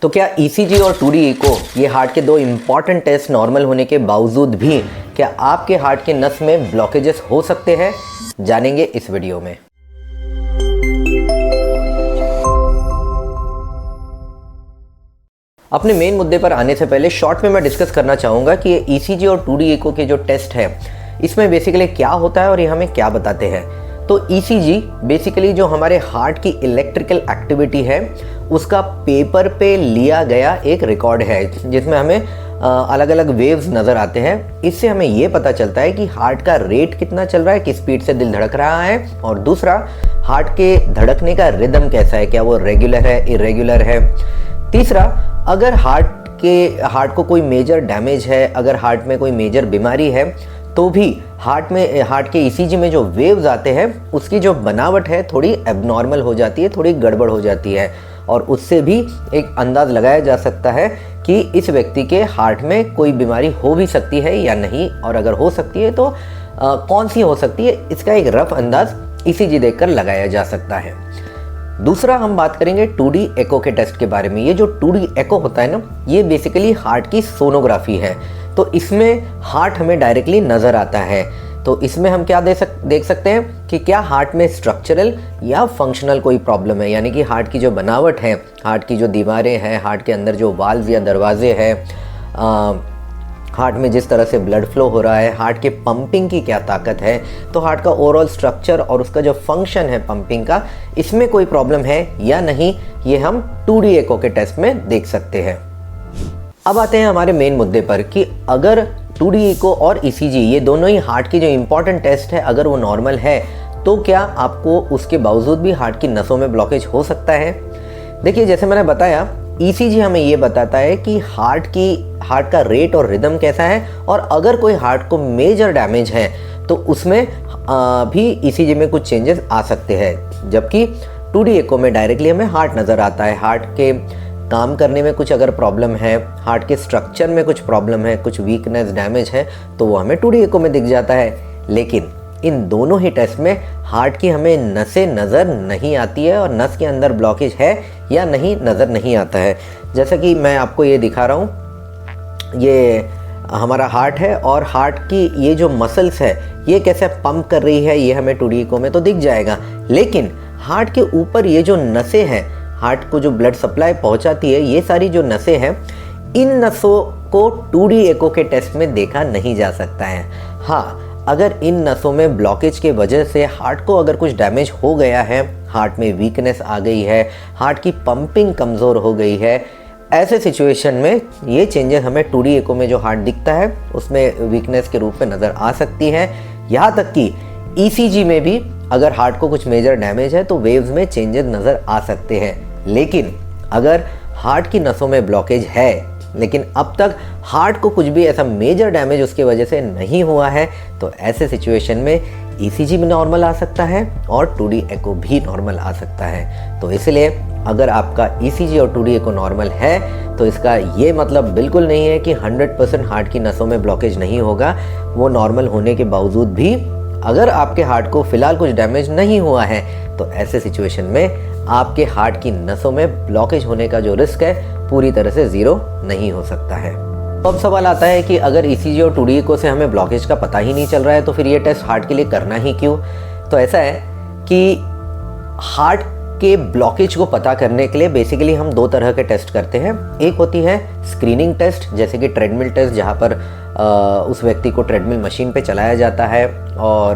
तो क्या ईसीजी और 2D एको ये हार्ट के दो इम्पॉर्टेंट टेस्ट नॉर्मल होने के बावजूद भी क्या आपके हार्ट के नस में ब्लॉकेजेस हो सकते हैं, जानेंगे इस वीडियो में। अपने मेन मुद्दे पर आने से पहले शॉर्ट में मैं डिस्कस करना चाहूँगा कि ये ईसीजी और 2D एको के जो टेस्ट है इसमें बेसिकली क्या होता है और ये हमें क्या बताते हैं। तो ईसीजी बेसिकली जो हमारे हार्ट की इलेक्ट्रिकल एक्टिविटी है उसका पेपर पे लिया गया एक रिकॉर्ड है जिसमें हमें अलग अलग वेव्स नज़र आते हैं। इससे हमें ये पता चलता है कि हार्ट का रेट कितना चल रहा है, किस स्पीड से दिल धड़क रहा है, और दूसरा हार्ट के धड़कने का रिदम कैसा है, क्या वो रेगुलर है, इरेगुलर है। तीसरा, अगर हार्ट को कोई मेजर डैमेज है, अगर हार्ट में कोई मेजर बीमारी है तो भी हार्ट के ईसीजी में जो वेव्स आते हैं उसकी जो बनावट है थोड़ी एबनॉर्मल हो जाती है, थोड़ी गड़बड़ हो जाती है, और उससे भी एक अंदाज़ लगाया जा सकता है कि इस व्यक्ति के हार्ट में कोई बीमारी हो भी सकती है या नहीं, और अगर हो सकती है तो कौन सी हो सकती है, इसका एक रफ अंदाज ईसीजी देखकर लगाया जा सकता है। दूसरा, हम बात करेंगे 2D एको के टेस्ट के बारे में। ये जो 2D एको होता है ना, ये बेसिकली हार्ट की सोनोग्राफी है। तो इसमें हार्ट हमें डायरेक्टली नज़र आता है। तो इसमें हम क्या देख सकते हैं कि क्या हार्ट में स्ट्रक्चरल या फंक्शनल कोई प्रॉब्लम है, यानी कि हार्ट की जो बनावट है, हार्ट की जो दीवारें हैं, हार्ट के अंदर जो वाल्व या दरवाजे हैं, हार्ट में जिस तरह से ब्लड फ्लो हो रहा है, हार्ट के पंपिंग की क्या ताकत है, तो हार्ट का ओवरऑल स्ट्रक्चर और उसका जो फंक्शन है पंपिंग का, इसमें कोई प्रॉब्लम है या नहीं, ये हम 2D एको के टेस्ट में देख सकते हैं। अब आते हैं हमारे मेन मुद्दे पर कि अगर 2D एको और ईसीजी ये दोनों ही हार्ट की जो इम्पॉर्टेंट टेस्ट है अगर वो नॉर्मल है तो क्या आपको उसके बावजूद भी हार्ट की नसों में ब्लॉकेज हो सकता है। देखिए, जैसे मैंने बताया, ईसीजी हमें ये बताता है कि हार्ट का रेट और रिदम कैसा है, और अगर कोई हार्ट को मेजर डैमेज है तो उसमें भी ईसीजी में कुछ चेंजेस आ सकते हैं। जबकि 2D एको में डायरेक्टली हमें हार्ट नज़र आता है, हार्ट के काम करने में कुछ अगर प्रॉब्लम है, हार्ट के स्ट्रक्चर में कुछ प्रॉब्लम है, कुछ वीकनेस, डैमेज है, तो वो हमें 2D एको में दिख जाता है। लेकिन इन दोनों ही टेस्ट में हार्ट की हमें नसें नज़र नहीं आती है और नस के अंदर ब्लॉकेज है या नहीं नज़र नहीं आता है। जैसा कि मैं आपको ये दिखा रहा हूँ, ये हमारा हार्ट है और हार्ट की ये जो मसल्स है ये कैसे पंप कर रही है ये हमें 2D एको में तो दिख जाएगा। लेकिन हार्ट के ऊपर ये जो नसें हैं, हार्ट को जो ब्लड सप्लाई पहुंचाती है, ये सारी जो नसें हैं, इन नसों को 2D एको के टेस्ट में देखा नहीं जा सकता है। हाँ, अगर इन नसों में ब्लॉकेज के वजह से हार्ट को अगर कुछ डैमेज हो गया है, हार्ट में वीकनेस आ गई है, हार्ट की पंपिंग कमज़ोर हो गई है, ऐसे सिचुएशन में ये चेंजेस हमें 2D एको में जो हार्ट दिखता है उसमें वीकनेस के रूप में नज़र आ सकती है। यहाँ तक कि ईसीजी में भी अगर हार्ट को कुछ मेजर डैमेज है तो वेव्स में चेंजेस नज़र आ सकते हैं। लेकिन अगर हार्ट की नसों में ब्लॉकेज है लेकिन अब तक हार्ट को कुछ भी ऐसा मेजर डैमेज उसकी वजह से नहीं हुआ है, तो ऐसे सिचुएशन में ईसीजी भी नॉर्मल आ सकता है और 2D एको भी नॉर्मल आ सकता है। तो इसलिए अगर आपका ईसीजी और 2D एको नॉर्मल है तो इसका ये मतलब बिल्कुल नहीं है कि 100% हार्ट की नसों में ब्लॉकेज नहीं होगा। वो नॉर्मल होने के बावजूद भी अगर आपके हार्ट को फिलहाल कुछ डैमेज नहीं हुआ है तो ऐसे सिचुएशन में आपके हार्ट की नसों में ब्लॉकेज होने का जो रिस्क है पूरी तरह से ज़ीरो नहीं हो सकता है। तो अब सवाल आता है कि अगर ईसीजी और 2D एको से हमें ब्लॉकेज का पता ही नहीं चल रहा है तो फिर ये टेस्ट हार्ट के लिए करना ही क्यों। तो ऐसा है कि हार्ट के ब्लॉकेज को पता करने के लिए बेसिकली हम दो तरह के टेस्ट करते हैं। एक होती है स्क्रीनिंग टेस्ट, जैसे कि ट्रेडमिल टेस्ट, जहाँ पर उस व्यक्ति को ट्रेडमिल मशीन पे चलाया जाता है और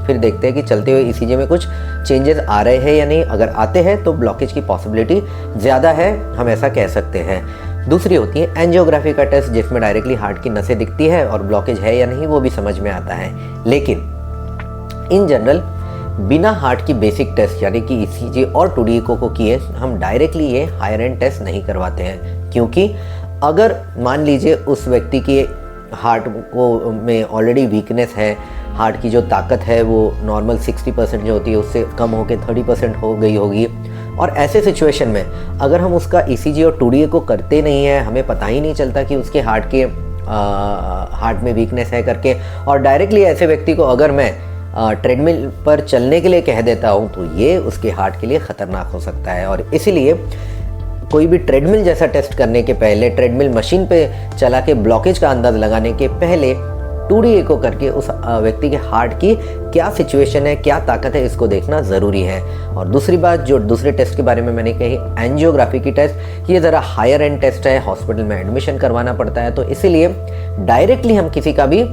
फिर देखते हैं कि चलते हुए ईसीजी में कुछ चेंजेस आ रहे हैं या नहीं। अगर आते हैं तो ब्लॉकेज की पॉसिबिलिटी ज़्यादा है, हम ऐसा कह सकते हैं। दूसरी होती है एंजियोग्राफी का टेस्ट, जिसमें डायरेक्टली हार्ट की नसें दिखती है और ब्लॉकेज है या नहीं वो भी समझ में आता है। लेकिन इन जनरल बिना हार्ट की बेसिक टेस्ट यानी कि ईसीजी और 2D एको को किए हम डायरेक्टली ये हायर एंड टेस्ट नहीं करवाते हैं। क्योंकि अगर मान लीजिए उस व्यक्ति के हार्ट को में ऑलरेडी वीकनेस है, हार्ट की जो ताकत है वो नॉर्मल 60% जो होती है उससे कम होकर 30% हो गई होगी, और ऐसे सिचुएशन में अगर हम उसका ईसीजी और 2D एको करते नहीं है, हमें पता ही नहीं चलता कि उसके हार्ट में वीकनेस है करके, और डायरेक्टली ऐसे व्यक्ति को अगर मैं ट्रेडमिल पर चलने के लिए कह देता हूँ तो ये उसके हार्ट के लिए ख़तरनाक हो सकता है। और इसीलिए कोई भी ट्रेडमिल जैसा टेस्ट करने के पहले, ट्रेडमिल मशीन पे चला के ब्लॉकेज का अंदाज लगाने के पहले 2D एको करके उस व्यक्ति के हार्ट की क्या सिचुएशन है, क्या ताकत है, इसको देखना ज़रूरी है। और दूसरी बात जो दूसरे टेस्ट के बारे में मैंने कही, एंजियोग्राफी की टेस्ट, ये ज़रा हायर एंड टेस्ट है, हॉस्पिटल में एडमिशन करवाना पड़ता है, तो इसीलिए डायरेक्टली हम किसी का भी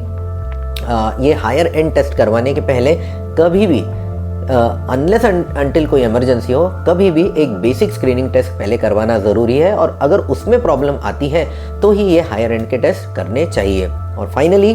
ये हायर एंड टेस्ट करवाने के पहले कभी भी अनलेस अनटिल कोई इमरजेंसी हो, कभी भी एक बेसिक स्क्रीनिंग टेस्ट पहले करवाना ज़रूरी है। और अगर उसमें प्रॉब्लम आती है तो ही ये हायर एंड के टेस्ट करने चाहिए। और फाइनली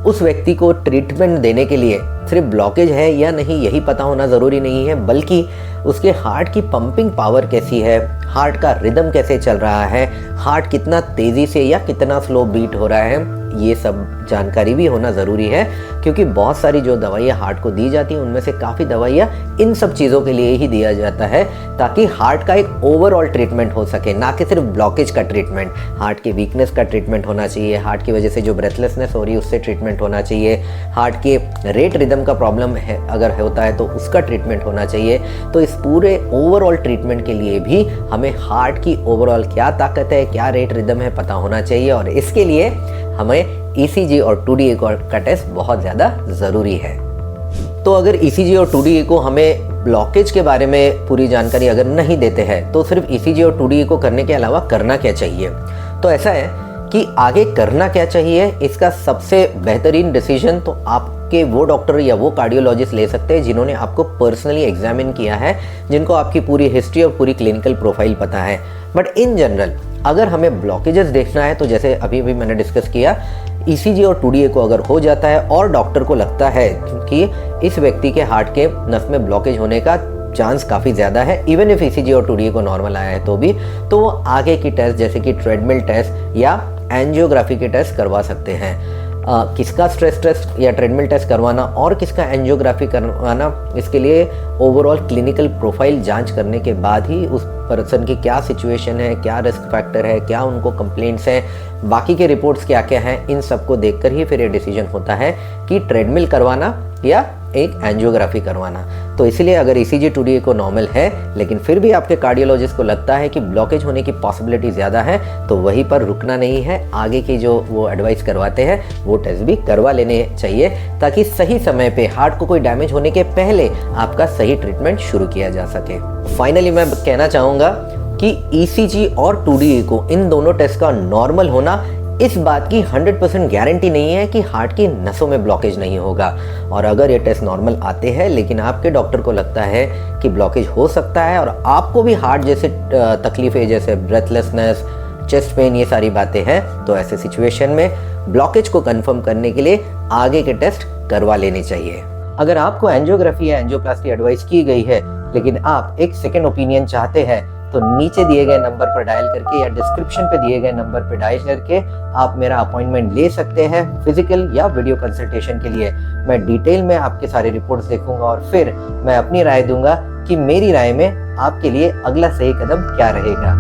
उस व्यक्ति को ट्रीटमेंट देने के लिए सिर्फ ब्लॉकेज है या नहीं यही पता होना ज़रूरी नहीं है, बल्कि उसके हार्ट की पंपिंग पावर कैसी है, हार्ट का रिदम कैसे चल रहा है, हार्ट कितना तेज़ी से या कितना स्लो बीट हो रहा है, ये सब जानकारी भी होना ज़रूरी है। क्योंकि बहुत सारी जो दवाइयाँ हार्ट को दी जाती हैं उनमें से काफ़ी दवाइयाँ इन सब चीज़ों के लिए ही दिया जाता है, ताकि हार्ट का एक ओवरऑल ट्रीटमेंट हो सके, ना कि सिर्फ ब्लॉकेज का ट्रीटमेंट। हार्ट की वीकनेस का ट्रीटमेंट होना चाहिए, हार्ट की वजह से जो ब्रेथलेसनेस हो रही है उससे ट्रीटमेंट होना चाहिए, हार्ट के रेट रिदम का प्रॉब्लम है अगर होता है तो उसका ट्रीटमेंट होना चाहिए। तो इस पूरे ओवरऑल ट्रीटमेंट के लिए भी हमें हार्ट की ओवरऑल क्या ताकत है, क्या रेट रिदम है पता होना चाहिए। और इसके लिए हमें ECG और 2D एको का टेस्ट बहुत ज़्यादा ज़रूरी है। तो अगर ECG और 2D एको हमें ब्लॉकेज के बारे में पूरी जानकारी अगर नहीं देते हैं तो सिर्फ ECG और 2D एको करने के अलावा करना क्या चाहिए? तो ऐसा है कि आगे करना क्या चाहिए, इसका सबसे बेहतरीन डिसीजन तो आपके वो डॉक्टर या वो कार्डियोलॉजिस्ट ले सकते हैं जिन्होंने आपको पर्सनली एग्जामिन किया है, जिनको आपकी पूरी हिस्ट्री और पूरी क्लिनिकल प्रोफाइल पता है। बट इन जनरल अगर हमें ब्लॉकेजेस देखना है तो जैसे अभी भी मैंने डिस्कस किया, ECG और 2D एको अगर हो जाता है और डॉक्टर को लगता है कि इस व्यक्ति के हार्ट के नस में ब्लॉकेज होने का चांस काफ़ी ज़्यादा है, इवन इफ ECG और 2D एको नॉर्मल आया है तो भी, तो वो आगे की टेस्ट जैसे कि ट्रेडमिल टेस्ट या एंजियोग्राफी के टेस्ट करवा सकते हैं। किसका स्ट्रेस टेस्ट या ट्रेडमिल टेस्ट करवाना और किसका एंजियोग्राफी करवाना, इसके लिए ओवरऑल क्लिनिकल प्रोफाइल जांच करने के बाद ही उस पर्सन की क्या सिचुएशन है, क्या रिस्क फैक्टर है, क्या उनको कंप्लेंट्स हैं, बाकी के रिपोर्ट्स क्या क्या हैं, इन सबको देखकर ही फिर ये डिसीजन होता है कि ट्रेडमिल करवाना या एक एंजियोग्राफी करवाना। तो इसीलिए अगर ECG 2D एको नॉर्मल है लेकिन फिर भी आपके कार्डियोलॉजिस्ट को लगता है कि ब्लॉकेज होने की पॉसिबिलिटी ज़्यादा है, तो वहीं पर रुकना नहीं है, आगे की जो वो एडवाइस करवाते हैं वो टेस्ट भी करवा लेने चाहिए, ताकि सही समय पे हार्ट को कोई डैमेज होने के पहले आपका सही ट्रीटमेंट शुरू किया जा सके। फाइनली मैं कहना चाहूँगा कि ECG और 2D एको इन दोनों टेस्ट का नॉर्मल होना इस बात की 100% गारंटी नहीं है कि हार्ट की नसों में ब्लॉकेज नहीं होगा। और अगर ये टेस्ट नॉर्मल आते हैं लेकिन आपके डॉक्टर को लगता है कि ब्लॉकेज हो सकता है और आपको भी हार्ट जैसे तकलीफें जैसे ब्रेथलेसनेस, चेस्ट पेन, ये सारी बातें हैं, तो ऐसे सिचुएशन में ब्लॉकेज को कंफर्म करने के लिए आगे के टेस्ट करवा लेने चाहिए। अगर आपको एंजियोग्राफी या एंजियोप्लास्टी एडवाइस की गई है लेकिन आप एक सेकेंड ओपिनियन चाहते हैं, तो नीचे दिए गए नंबर पर डायल करके या डिस्क्रिप्शन पे दिए गए नंबर पर डायल करके आप मेरा अपॉइंटमेंट ले सकते हैं फिजिकल या वीडियो कंसल्टेशन के लिए। मैं डिटेल में आपके सारे रिपोर्ट्स देखूंगा और फिर मैं अपनी राय दूंगा कि मेरी राय में आपके लिए अगला सही कदम क्या रहेगा।